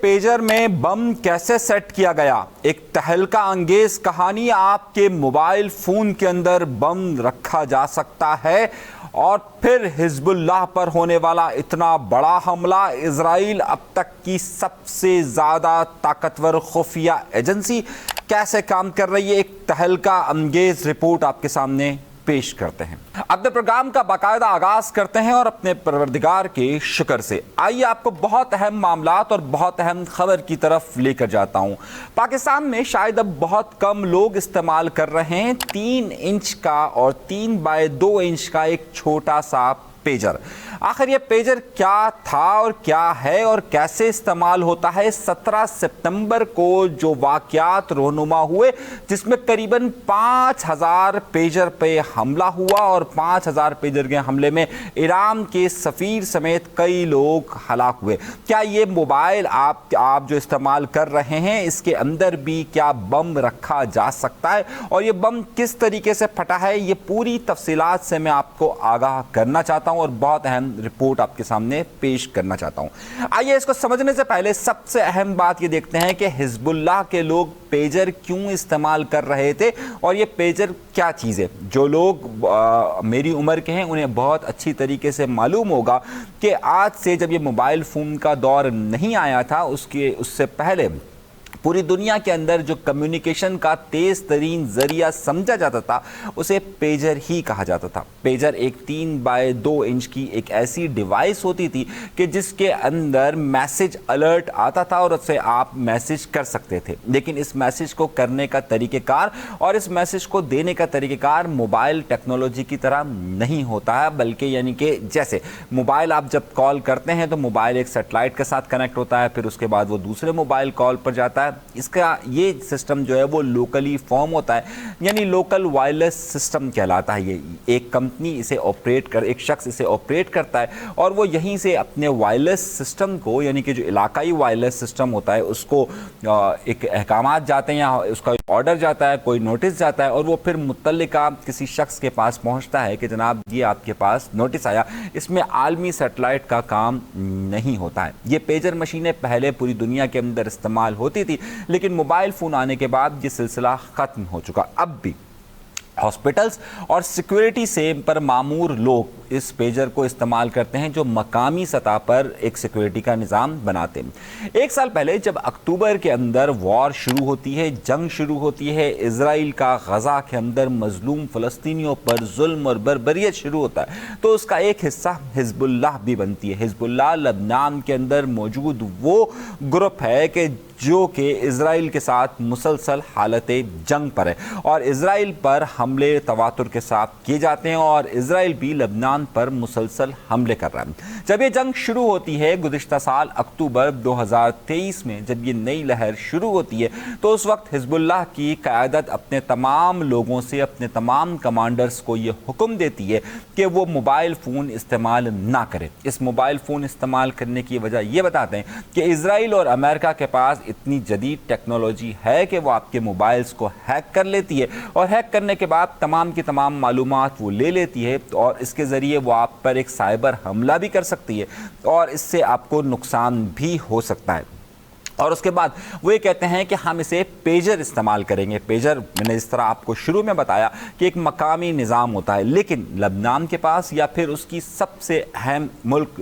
Pager میں بم کیسے set کیا گیا؟ ایک تہلکہ انگیز کہانی۔ آپ کے موبائل فون کے اندر بم رکھا جا سکتا ہے اور پھر حزب اللہ پر ہونے والا اتنا بڑا حملہ۔ اسرائیل اب تک کی سب سے زیادہ طاقتور خفیہ ایجنسی کیسے کام کر رہی ہے؟ ایک تہلکہ انگیز رپورٹ آپ کے سامنے پیش کرتے ہیں۔ اپنے پروگرام کا باقاعدہ آغاز کرتے ہیں اور اپنے پروردگار کے شکر سے۔ آئیے آپ کو بہت اہم معاملات اور بہت اہم خبر کی طرف لے کر جاتا ہوں۔ پاکستان میں شاید اب بہت کم لوگ استعمال کر رہے ہیں 3 انچ کا اور 3x2 انچ کا ایک چھوٹا سا پیجر۔ آخر یہ پیجر کیا تھا اور کیا ہے اور کیسے استعمال ہوتا ہے؟ 17 ستمبر کو جو واقعات رونما ہوئے جس میں قریباً 5000 پیجر پہ حملہ ہوا اور 5000 پیجر کے حملے میں ایران کے سفیر سمیت کئی لوگ ہلاک ہوئے۔ کیا یہ موبائل آپ جو استعمال کر رہے ہیں اس کے اندر بھی کیا بم رکھا جا سکتا ہے اور یہ بم کس طریقے سے پھٹا ہے؟ یہ پوری تفصیلات سے میں آپ کو آگاہ کرنا چاہتا ہوں اور بہت اہم رپورٹ آپ کے سامنے پیش کرنا چاہتا ہوں۔ آئیے اس کو سمجھنے سے پہلے سب سے اہم بات یہ دیکھتے ہیں کہ حزب اللہ کے لوگ پیجر کیوں استعمال کر رہے تھے اور یہ پیجر کیا چیز ہے۔ جو لوگ میری عمر کے ہیں انہیں بہت اچھی طریقے سے معلوم ہوگا کہ آج سے جب یہ موبائل فون کا دور نہیں آیا تھا اس سے پہلے پوری دنیا کے اندر جو کمیونیکیشن کا تیز ترین ذریعہ سمجھا جاتا تھا اسے پیجر ہی کہا جاتا تھا۔ پیجر ایک 3x2 انچ کی ایک ایسی ڈیوائس ہوتی تھی کہ جس کے اندر میسج الرٹ آتا تھا اور اس سے آپ میسج کر سکتے تھے، لیکن اس میسج کو کرنے کا طریقہ کار اور اس میسج کو دینے کا طریقہ کار موبائل ٹیکنالوجی کی طرح نہیں ہوتا ہے، بلکہ یعنی کہ جیسے موبائل آپ جب کال کرتے ہیں تو موبائل ایک سیٹلائٹ کے ساتھ کنیکٹ ہوتا ہے، پھر اس کے بعد وہ دوسرے موبائل کال پر جاتا ہے۔ اس کا یہ سسٹم جو ہے وہ لوکلی فارم ہوتا ہے، یعنی لوکل وائرلیس سسٹم کہلاتا ہے۔ یہ ایک کمپنی اسے ایک شخص اسے آپریٹ کرتا ہے اور وہ یہیں سے اپنے وائرلیس سسٹم کو یعنی کہ جو علاقائی وائرلیس سسٹم ہوتا ہے اس کو ایک احکامات جاتے ہیں یا اس کا آرڈر جاتا ہے، کوئی نوٹس جاتا ہے اور وہ پھر متعلقہ کسی شخص کے پاس پہنچتا ہے کہ جناب یہ آپ کے پاس نوٹس آیا۔ اس میں عالمی سیٹلائٹ کا کام نہیں ہوتا ہے۔ یہ پیجر مشینیں پہلے پوری دنیا کے اندر استعمال ہوتی تھی، لیکن موبائل فون آنے کے بعد یہ سلسلہ ختم ہو چکا۔ اب بھی ہاسپٹلز اور سیکیورٹی سے پر مامور لوگ اس پیجر کو استعمال کرتے ہیں جو مقامی سطح پر ایک سیکیورٹی کا نظام بناتے ہیں۔ 1 سال پہلے جب اکتوبر کے اندر وار شروع ہوتی ہے، جنگ شروع ہوتی ہے، اسرائیل کا غزہ کے اندر مظلوم فلسطینیوں پر ظلم اور بربریت شروع ہوتا ہے تو اس کا ایک حصہ حزب اللہ بھی بنتی ہے۔ حزب اللہ لبنان کے اندر موجود وہ گروپ ہے کہ جو کہ اسرائیل کے ساتھ مسلسل حالت جنگ پر ہے اور اسرائیل پر حملے تواتر کے ساتھ کیے جاتے ہیں اور اسرائیل بھی لبنان پر مسلسل حملے کر رہا ہے۔ جب یہ جنگ شروع ہوتی ہے گزشتہ سال اکتوبر 2023 میں جب یہ نئی لہر شروع ہوتی ہے تو اس وقت حزب اللہ کی قیادت اپنے تمام لوگوں سے، اپنے تمام کمانڈرز کو یہ حکم دیتی ہے کہ وہ موبائل فون استعمال نہ کریں۔ اس موبائل فون استعمال کرنے کی وجہ یہ بتاتے ہیں کہ اسرائیل اور امریکہ کے پاس اتنی جدید ٹیکنالوجی ہے کہ وہ آپ کے موبائلز کو ہیک کر لیتی ہے اور ہیک کرنے کے بعد تمام کی تمام معلومات وہ لے لیتی ہے اور اس کے ذریعے وہ آپ پر ایک سائبر حملہ بھی کر سکتی ہے اور اس سے آپ کو نقصان بھی ہو سکتا ہے۔ اور اس کے بعد وہ یہ کہتے ہیں کہ ہم اسے پیجر استعمال کریں گے۔ پیجر میں نے اس طرح آپ کو شروع میں بتایا کہ ایک مقامی نظام ہوتا ہے، لیکن لبنان کے پاس یا پھر اس کی سب سے اہم ملک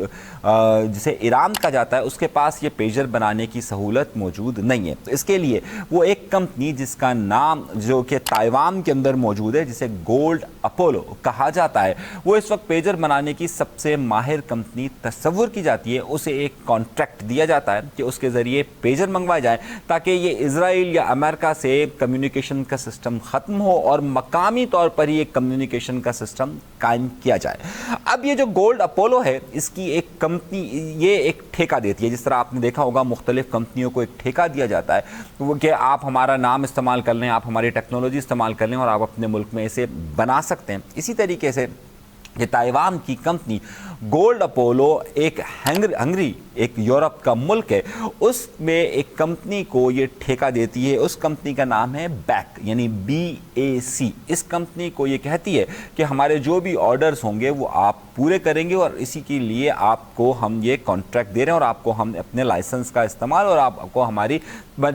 جسے ایران کہا جاتا ہے اس کے پاس یہ پیجر بنانے کی سہولت موجود نہیں ہے۔ تو اس کے لیے وہ ایک کمپنی جس کا نام جو کہ تائیوان کے اندر موجود ہے جسے گولڈ اپولو کہا جاتا ہے، وہ اس وقت پیجر بنانے کی سب سے ماہر کمپنی تصور کی جاتی ہے۔ اسے ایک کانٹریکٹ دیا جاتا ہے کہ اس کے ذریعے پیجر منگوائے جائیں تاکہ یہ اسرائیل یا امریکہ سے کمیونیکیشن کا سسٹم ختم ہو اور مقامی طور پر ہی ایک کمیونیکیشن کا سسٹم قائم کیا جائے۔ اب یہ جو گولڈ اپولو ہے اس کی ایک کمپنی یہ ایک ٹھیکہ دیتی ہے، جس طرح آپ نے دیکھا ہوگا مختلف کمپنیوں کو ایک ٹھیکہ دیا جاتا ہے کہ آپ ہمارا نام استعمال کر لیں، آپ ہماری ٹیکنالوجی استعمال کر لیں اور آپ اپنے ملک میں اسے بنا سکتے ہیں۔ اسی طریقے سے کہ تائیوان کی کمپنی گولڈ اپولو ایک ہنگری ایک یورپ کا ملک ہے، اس میں ایک کمپنی کو یہ ٹھیکہ دیتی ہے. اس کمپنی کا نام ہے بیک یعنی BAC. اس کمپنی کو یہ کہتی ہے کہ ہمارے جو بھی آرڈرز ہوں گے وہ آپ پورے کریں گے اور اسی کے لیے آپ کو ہم یہ کانٹریکٹ دے رہے ہیں اور آپ کو ہم اپنے لائسنس کا استعمال اور آپ کو ہماری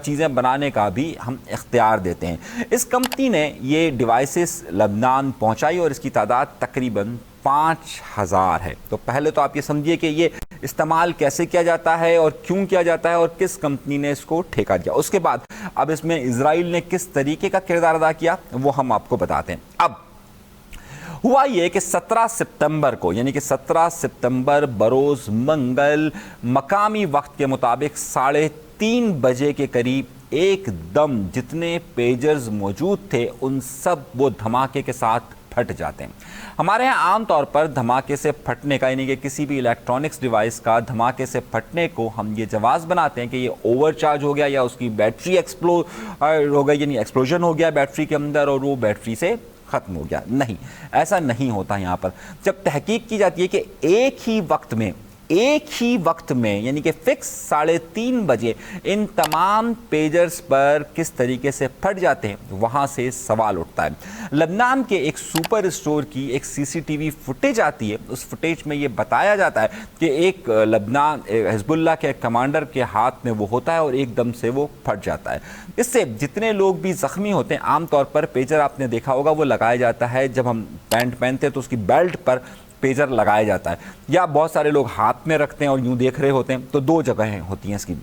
چیزیں بنانے کا بھی ہم اختیار دیتے ہیں. اس کمپنی نے یہ ڈیوائسز لبنان پہنچائی اور اس کی تعداد تقریباً 5000 ہے. تو پہلے تو آپ یہ سمجھیے کہ یہ استعمال کیسے کیا جاتا ہے اور کیوں کیا جاتا ہے اور کس کمپنی نے اس کو ٹھیکہ دیا. اس کے بعد اب اس میں اسرائیل نے کس طریقے کا کردار ادا کیا وہ ہم آپ کو بتاتے ہیں. اب ہوا یہ کہ 17 ستمبر کو یعنی کہ 17 ستمبر بروز منگل مقامی وقت کے مطابق 3:30 بجے کے قریب ایک دم جتنے پیجرز موجود تھے ان سب وہ دھماکے کے ساتھ پھٹ جاتے ہیں. ہمارے ہاں عام طور پر دھماکے سے پھٹنے کا یعنی کہ کسی بھی الیکٹرانکس ڈیوائس کا دھماکے سے پھٹنے کو ہم یہ جواز بناتے ہیں کہ یہ اوور چارج ہو گیا یا اس کی بیٹری ایکسپلوڈ ہو گئی یعنی ایکسپلوژن ہو گیا بیٹری کے اندر اور وہ بیٹری سے ختم ہو گیا. نہیں، ایسا نہیں ہوتا. یہاں پر جب تحقیق کی جاتی ہے کہ ایک ہی وقت میں یعنی کہ فکس 3:30 بجے ان تمام پیجرز پر کس طریقے سے پھٹ جاتے ہیں وہاں سے سوال اٹھتا ہے. لبنان کے ایک سپر اسٹور کی ایک CCTV فوٹیج آتی ہے. اس فوٹیج میں یہ بتایا جاتا ہے کہ ایک لبنان حزب اللہ کے کمانڈر کے ہاتھ میں وہ ہوتا ہے اور ایک دم سے وہ پھٹ جاتا ہے. اس سے جتنے لوگ بھی زخمی ہوتے ہیں عام طور پر پیجر آپ نے دیکھا ہوگا وہ لگایا جاتا ہے جب ہم پینٹ پہنتے ہیں تو اس کی بیلٹ پر پیجر لگایا جاتا ہے یا بہت سارے لوگ ہاتھ میں رکھتے ہیں اور یوں دیکھ رہے ہوتے ہیں. تو 2 جگہیں ہوتی ہیں اس کی.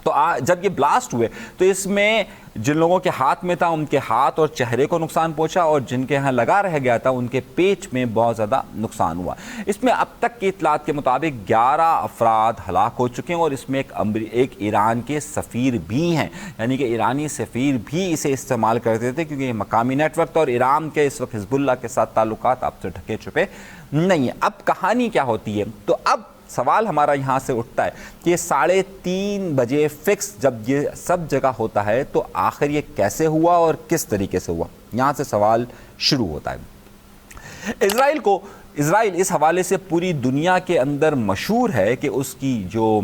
تو جب یہ بلاسٹ ہوئے تو اس میں جن لوگوں کے ہاتھ میں تھا ان کے ہاتھ اور چہرے کو نقصان پہنچا اور جن کے ہاں لگا رہ گیا تھا ان کے پیٹ میں بہت زیادہ نقصان ہوا. اس میں اب تک کی اطلاعات کے مطابق 11 افراد ہلاک ہو چکے ہیں اور اس میں ایک ایران کے سفیر بھی ہیں یعنی کہ ایرانی سفیر بھی اسے استعمال کرتے تھے کیونکہ یہ مقامی نیٹ ورک تھا اور ایران کے اس وقت حزب اللہ کے ساتھ تعلقات آپ سے ڈھکے چھپے نہیں ہیں. اب کہانی کیا ہوتی ہے؟ تو اب سوال ہمارا یہاں سے اٹھتا ہے کہ 3:30 بجے فکس جب یہ سب جگہ ہوتا ہے تو آخر یہ کیسے ہوا اور کس طریقے سے ہوا؟ یہاں سے سوال شروع ہوتا ہے. اسرائیل اس حوالے سے پوری دنیا کے اندر مشہور ہے کہ اس کی جو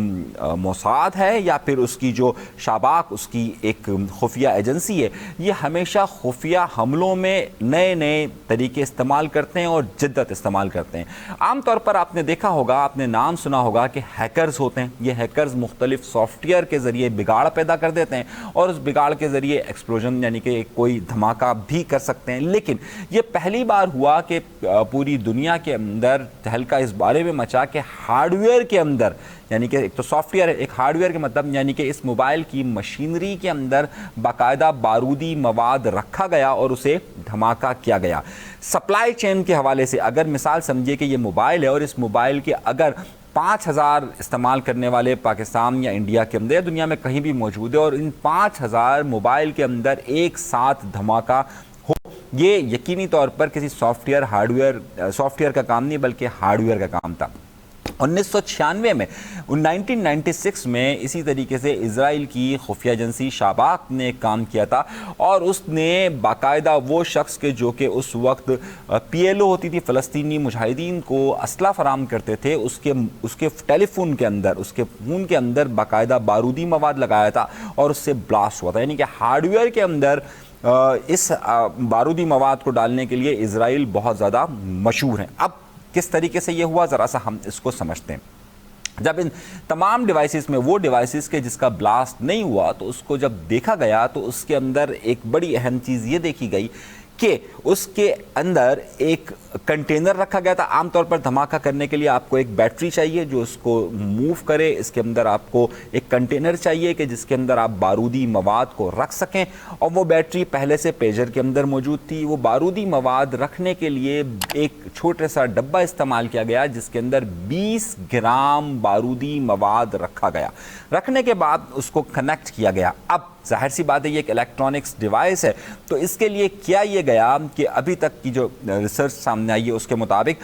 موساد ہے یا پھر اس کی جو شاباک اس کی ایک خفیہ ایجنسی ہے یہ ہمیشہ خفیہ حملوں میں نئے طریقے استعمال کرتے ہیں اور جدت استعمال کرتے ہیں. عام طور پر آپ نے دیکھا ہوگا آپ نے نام سنا ہوگا کہ ہیکرز ہوتے ہیں. یہ ہیکرز مختلف سافٹ ویئر کے ذریعے بگاڑ پیدا کر دیتے ہیں اور اس بگاڑ کے ذریعے ایکسپلوژن یعنی کہ کوئی دھماکہ بھی کر سکتے ہیں. لیکن یہ پہلی بار ہوا کہ پوری دنیا کے اندر تہلکہ اس بارے میں مچا کہ ہارڈ ویئر کے اندر یعنی کہ ایک تو سافٹ ویئر ہے ایک ہارڈ ویئر کے مطلب یعنی کہ اس موبائل کی مشینری کے اندر باقاعدہ بارودی مواد رکھا گیا اور اسے دھماکہ کیا گیا. سپلائی چین کے حوالے سے اگر مثال سمجھیے کہ یہ موبائل ہے اور اس موبائل کے اگر 5000 استعمال کرنے والے پاکستان یا انڈیا کے اندر دنیا میں کہیں بھی موجود ہے اور ان 5000 موبائل کے اندر ایک ساتھ دھماکہ ہو یہ یقینی طور پر کسی سافٹ ویئر کا کام نہیں بلکہ ہارڈ ویئر کا کام تھا. 1996 میں 1996 میں اسی طریقے سے اسرائیل کی خفیہ ایجنسی شاباک نے کام کیا تھا اور اس نے باقاعدہ وہ شخص کے جو کہ اس وقت PLO ہوتی تھی فلسطینی مجاہدین کو اسلحہ فراہم کرتے تھے اس کے ٹیلی فون کے اندر اس کے فون کے اندر باقاعدہ بارودی مواد لگایا تھا اور اس سے بلاسٹ ہوا تھا. یعنی کہ ہارڈ ویئر کے اندر اس بارودی مواد کو ڈالنے کے لیے اسرائیل بہت زیادہ مشہور ہیں. اب کس طریقے سے یہ ہوا ذرا سا ہم اس کو سمجھتے ہیں. جب ان تمام ڈیوائسز میں وہ ڈیوائسز کے جس کا بلاسٹ نہیں ہوا تو اس کو جب دیکھا گیا تو اس کے اندر ایک بڑی اہم چیز یہ دیکھی گئی کہ اس کے اندر ایک کنٹینر رکھا گیا تھا. عام طور پر دھماکہ کرنے کے لیے آپ کو ایک بیٹری چاہیے جو اس کو موو کرے. اس کے اندر آپ کو ایک کنٹینر چاہیے کہ جس کے اندر آپ بارودی مواد کو رکھ سکیں اور وہ بیٹری پہلے سے پیجر کے اندر موجود تھی. وہ بارودی مواد رکھنے کے لیے ایک چھوٹا سا ڈبہ استعمال کیا گیا جس کے اندر 20 گرام بارودی مواد رکھا گیا. رکھنے کے بعد اس کو کنیکٹ کیا گیا. اب ظاہر سی بات ہے یہ ایک الیکٹرانکس ڈیوائس ہے تو اس کے لیے کیا یہ گیا کہ ابھی تک کی جو ریسرچ سامنے آئی ہے اس کے مطابق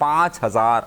5000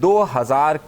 2000